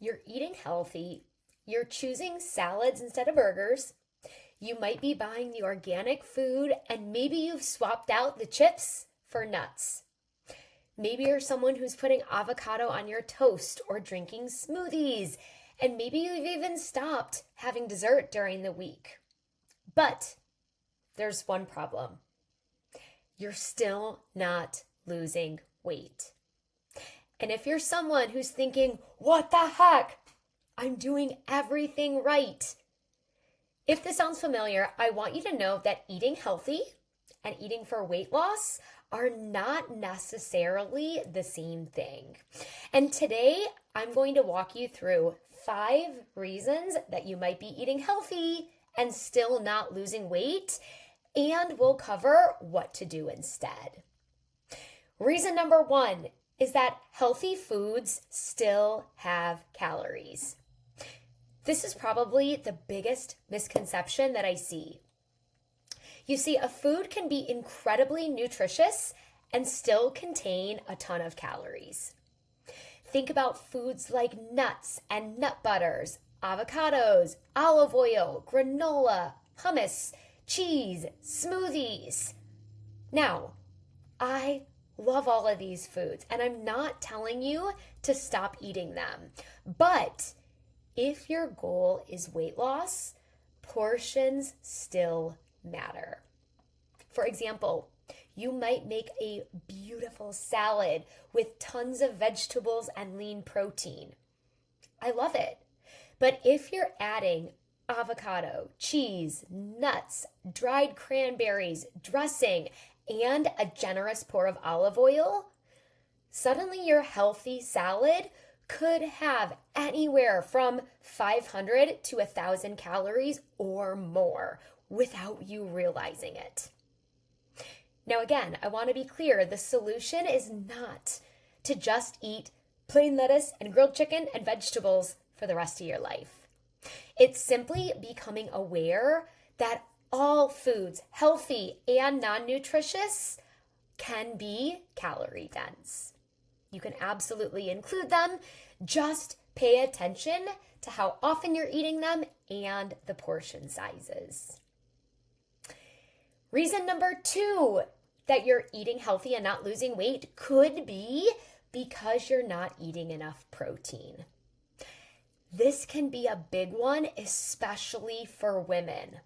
you're eating healthy, you're choosing salads instead of burgers, you might be buying the organic food, and maybe you've swapped out the chips for nuts. Maybe you're someone who's putting avocado on your toast or drinking smoothies, and maybe you've even stopped having dessert during the week. But there's one problem. You're still not losing weight. And if you're someone who's thinking, what the heck? I'm doing everything right. If this sounds familiar, I want you to know that eating healthy and eating for weight loss are not necessarily the same thing. And today, I'm going to walk you through 5 reasons that you might be eating healthy and still not losing weight, and we'll cover what to do instead. Reason number 1 is that healthy foods still have calories. This is probably the biggest misconception that I see. You see, a food can be incredibly nutritious and still contain a ton of calories. Think about foods like nuts and nut butters, avocados, olive oil, granola, hummus, cheese, smoothies. Now, I love all of these foods, and I'm not telling you to stop eating them, but if your goal is weight loss, portions still matter. For example, you might make a beautiful salad with tons of vegetables and lean protein. I love it. But if you're adding avocado, cheese, nuts, dried cranberries, dressing, and a generous pour of olive oil, suddenly your healthy salad could have anywhere from 500 to 1,000 calories or more without you realizing it. Now again, I want to be clear, the solution is not to just eat plain lettuce and grilled chicken and vegetables for the rest of your life. It's simply becoming aware that all foods, healthy and non-nutritious, can be calorie dense. You can absolutely include them. Just pay attention to how often you're eating them and the portion sizes. Reason number 2 that you're eating healthy and not losing weight could be because you're not eating enough protein. This can be a big one, especially for women.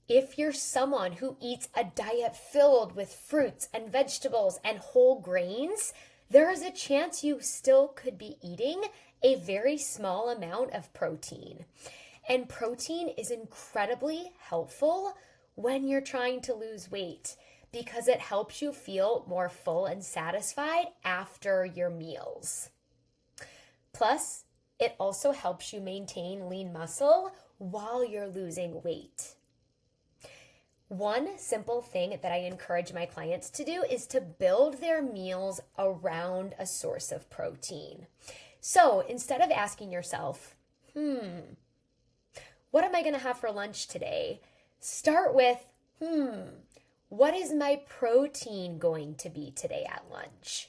If you're someone who eats a diet filled with fruits and vegetables and whole grains, there is a chance you still could be eating a very small amount of protein. And protein is incredibly helpful when you're trying to lose weight because it helps you feel more full and satisfied after your meals. Plus, it also helps you maintain lean muscle while you're losing weight. One simple thing that I encourage my clients to do is to build their meals around a source of protein. So instead of asking yourself, what am I going to have for lunch today? Start with, what is my protein going to be today at lunch?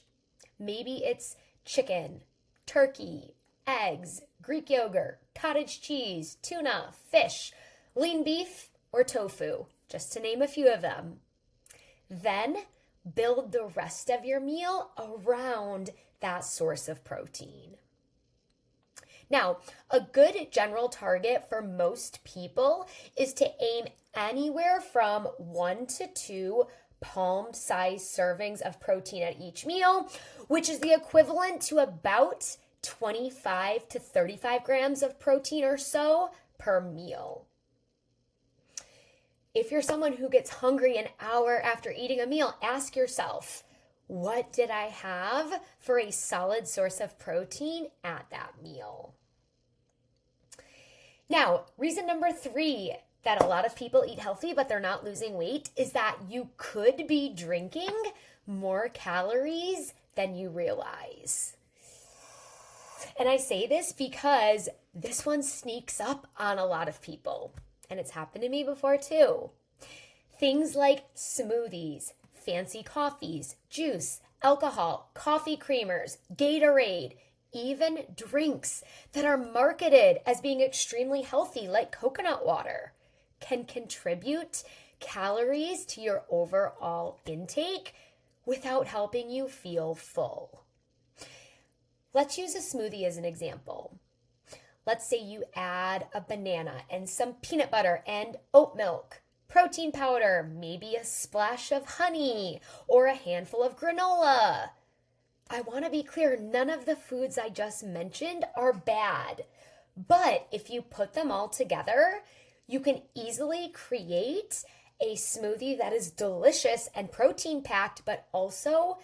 Maybe it's chicken, turkey, eggs, Greek yogurt, cottage cheese, tuna, fish, lean beef, or tofu, just to name a few of them. Then build the rest of your meal around that source of protein. Now, a good general target for most people is to aim anywhere from 1 to 2 palm-sized servings of protein at each meal, which is the equivalent to about 25 to 35 grams of protein or so per meal. If you're someone who gets hungry an hour after eating a meal, ask yourself, what did I have for a solid source of protein at that meal? Now, reason number 3 that a lot of people eat healthy but they're not losing weight is that you could be drinking more calories than you realize. And I say this because this one sneaks up on a lot of people. And it's happened to me before too. Things like smoothies, fancy coffees, juice, alcohol, coffee creamers, Gatorade, even drinks that are marketed as being extremely healthy, like coconut water, can contribute calories to your overall intake without helping you feel full. Let's use a smoothie as an example. Let's say you add a banana and some peanut butter and oat milk, protein powder, maybe a splash of honey, or a handful of granola. I want to be clear, none of the foods I just mentioned are bad. But if you put them all together, you can easily create a smoothie that is delicious and protein packed, but also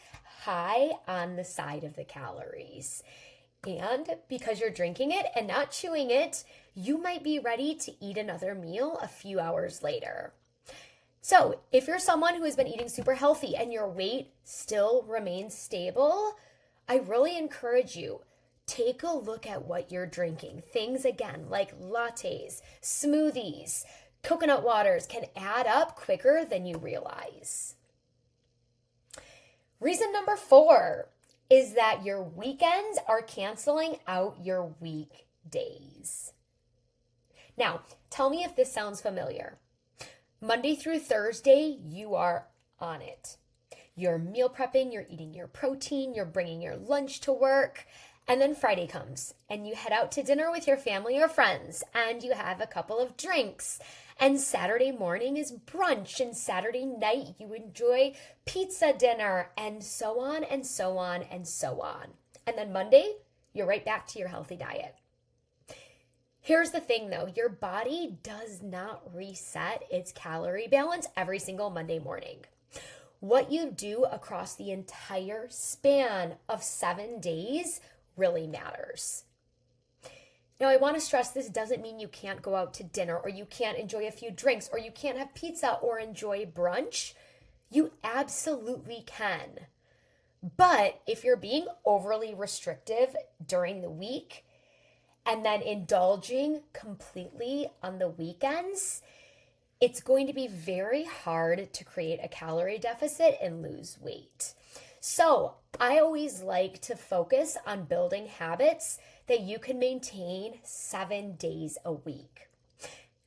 high on the side of the calories. And because you're drinking it and not chewing it, you might be ready to eat another meal a few hours later. So if you're someone who has been eating super healthy and your weight still remains stable, I really encourage you, take a look at what you're drinking. Things again like lattes, smoothies, coconut waters can add up quicker than you realize. Reason number 4 is that your weekends are canceling out your weekdays. Now, tell me if this sounds familiar. Monday through Thursday, you are on it. You're meal prepping, you're eating your protein, you're bringing your lunch to work, and then Friday comes and you head out to dinner with your family or friends and you have a couple of drinks. And Saturday morning is brunch, and Saturday night you enjoy pizza dinner, and so on and so on and so on. And then Monday, you're right back to your healthy diet. Here's the thing though, your body does not reset its calorie balance every single Monday morning. What you do across the entire span of 7 days really matters. Now, I want to stress this doesn't mean you can't go out to dinner or you can't enjoy a few drinks or you can't have pizza or enjoy brunch. You absolutely can. But if you're being overly restrictive during the week and then indulging completely on the weekends, it's going to be very hard to create a calorie deficit and lose weight. So I always like to focus on building habits that you can maintain 7 days a week.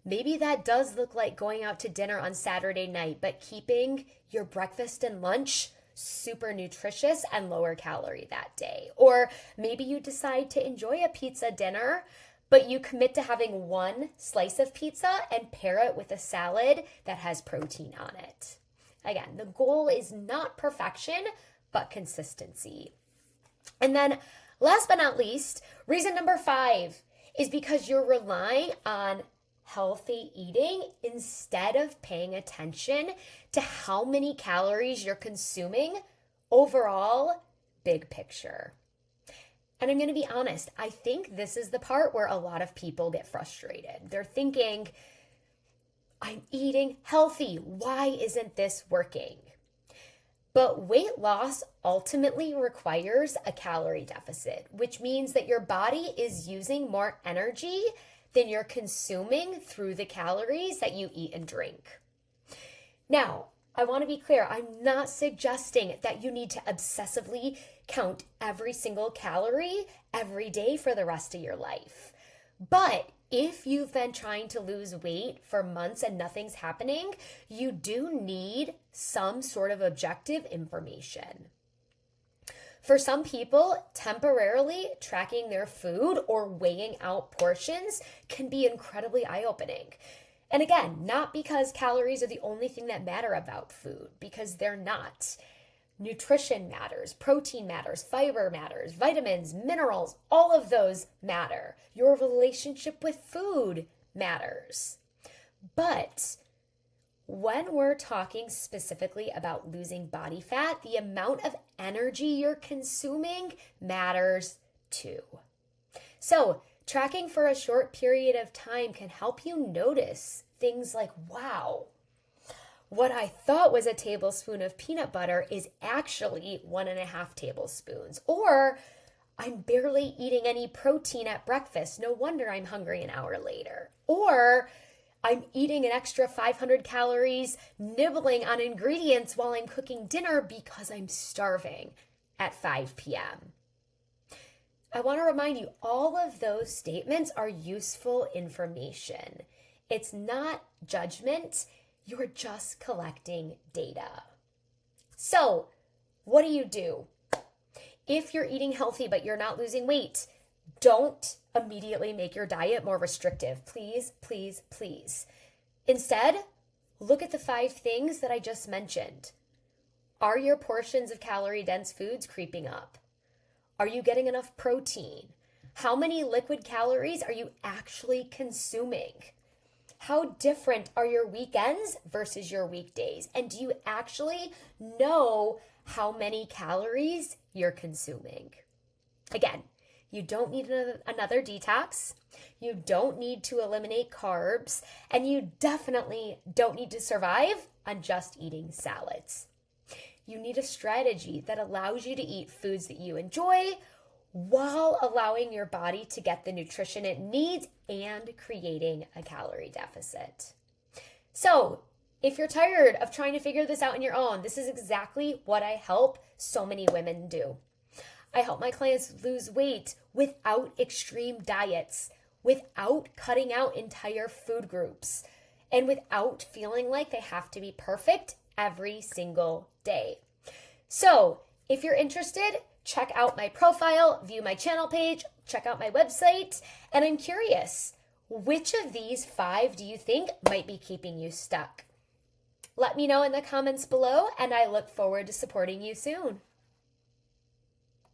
Maybe that does look like going out to dinner on Saturday night, but keeping your breakfast and lunch super nutritious and lower calorie that day. Or maybe you decide to enjoy a pizza dinner, but you commit to having one slice of pizza and pair it with a salad that has protein on it. Again, the goal is not perfection, but consistency. And then last but not least, reason number 5 is because you're relying on healthy eating instead of paying attention to how many calories you're consuming overall, big picture. And I'm going to be honest, I think this is the part where a lot of people get frustrated. They're thinking, I'm eating healthy. Why isn't this working? But weight loss ultimately requires a calorie deficit, which means that your body is using more energy than you're consuming through the calories that you eat and drink. Now, I want to be clear, I'm not suggesting that you need to obsessively count every single calorie every day for the rest of your life. But if you've been trying to lose weight for months and nothing's happening, you do need some sort of objective information. For some people, temporarily tracking their food or weighing out portions can be incredibly eye-opening. And again, not because calories are the only thing that matter about food, because they're not. Nutrition matters, protein matters, fiber matters, vitamins, minerals, all of those matter. Your relationship with food matters. But when we're talking specifically about losing body fat, the amount of energy you're consuming matters too. So, tracking for a short period of time can help you notice things like, wow, what I thought was a tablespoon of peanut butter is actually 1.5 tablespoons. Or I'm barely eating any protein at breakfast. No wonder I'm hungry an hour later. Or I'm eating an extra 500 calories, nibbling on ingredients while I'm cooking dinner because I'm starving at 5 p.m. I want to remind you, all of those statements are useful information. It's not judgment. You're just collecting data. So, what do? If you're eating healthy but you're not losing weight, don't immediately make your diet more restrictive. Please, please, please. Instead, look at the 5 things that I just mentioned. Are your portions of calorie-dense foods creeping up? Are you getting enough protein? How many liquid calories are you actually consuming? How different are your weekends versus your weekdays? And do you actually know how many calories you're consuming? Again, you don't need another detox. You don't need to eliminate carbs. And you definitely don't need to survive on just eating salads. You need a strategy that allows you to eat foods that you enjoy while allowing your body to get the nutrition it needs and creating a calorie deficit. So, if you're tired of trying to figure this out on your own, this is exactly what I help so many women do. I help my clients lose weight without extreme diets, without cutting out entire food groups, and without feeling like they have to be perfect every single day. So, if you're interested, check out my profile, view my channel page, check out my website, and I'm curious, which of these 5 do you think might be keeping you stuck? Let me know in the comments below, and I look forward to supporting you soon.